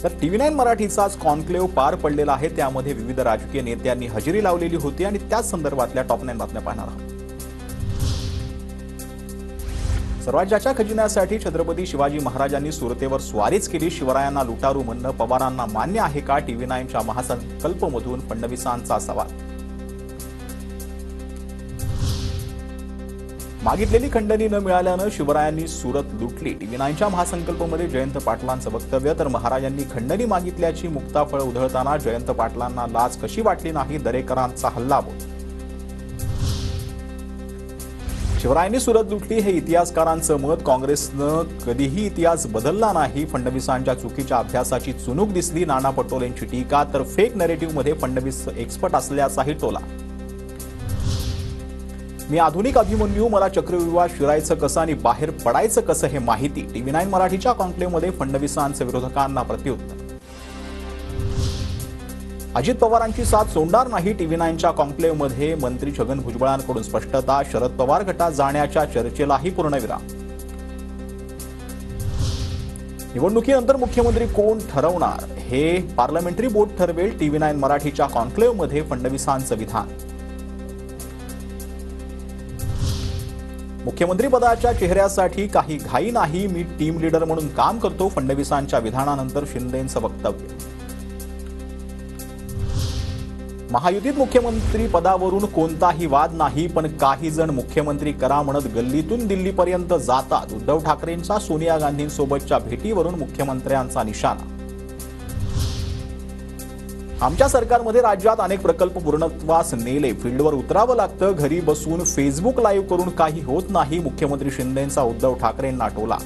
तर TV9 मराठीचाच conclave पार पडलेला आहे। त्यामध्ये विविध राजकीय नेत्यांनी हजेरी लावलेली होती आणि त्याच संदर्भातल्या टॉप 9 बातम्या पाहणार आहोत। स्वराज्याच्या खजिन्यासाठी छत्रपती शिवाजी महाराजांनी सुरतेवर स्वारीच केली, शिवरायांना लुटारू म्हणणं पवारांना मान्य आहे का? TV9च्या महासंकल्पमधून फडणवीसांचा सवाल। मागितलेली खंडणी न मिळाल्यानं शिवरायांनी सुरत लुटली, TV9च्या महासंकल्पमध्ये जयंत पाटलांचं वक्तव्य। तर महाराजांनी खंडणी मागितल्याची मुक्ताफळ उधळताना जयंत पाटलांना लाज कशी वाटली नाही, दरेकरांचा हल्लाबोल। शिवरायांनी सुरत लुटली हे इतिहासकारांचं मत, काँग्रेसनं कधीही इतिहास बदलला नाही, फडणवीसांच्या चुकीच्या अभ्यासाची चुणूक दिसली, नाना पटोलेंची टीका। तर फेक नॅरेटिव्हमध्ये फडणवीस एक्सपर्ट असल्याचाही टोला। मी आधुनिक अभिमन्यू, मला चक्रव्यूहात शिरायचं कसं आणि बाहेर पडायचं कसं हे माहिती। TV9 मराठीच्या कॉन्क्लेव्हमध्ये फडणवीसांचं विरोधकांना प्रत्युत्तर। अजित पवारांची साथ सोडणार नाही, TV9च्या कॉन्क्लेव्हमध्ये मंत्री छगन भुजबळांकडून स्पष्टता। शरद पवार गटात जाण्याच्या चर्चेलाही पूर्णविराम। निवडणुकीनंतर मुख्यमंत्री कोण ठरवणार हे पार्लमेंटरी बोर्ड ठरवेल, TV9 मराठीच्या कॉन्क्लेव्हमध्ये फडणवीसांचं विधान। मुख्यमंत्री पदाच्या चेहऱ्यासाठी काही घाई नाही, मी टीम लीडर म्हणून काम करतो, फडणवीसांच्या विधानानंतर शिंदेंचं वक्तव्य। महायुतीत मुख्यमंत्री पदावरून कोणताही वाद नाही, पण काही जण मुख्यमंत्री करा म्हणत गल्लीतून दिल्लीपर्यंत जातात। उद्धव ठाकरेंचा सोनिया गांधींसोबतच्या भेटीवरून मुख्यमंत्र्यांचा निशाणा। आमच्या सरकारमध्ये राज्यात अनेक प्रकल्प पूर्णत्वास नेले, फील्डवर उतरावं लागतं, घरी बसून फेसबुक लाईव्ह करून काही होत नाही, मुख्यमंत्री शिंदेंचा उद्धव ठाकरेंना टोला।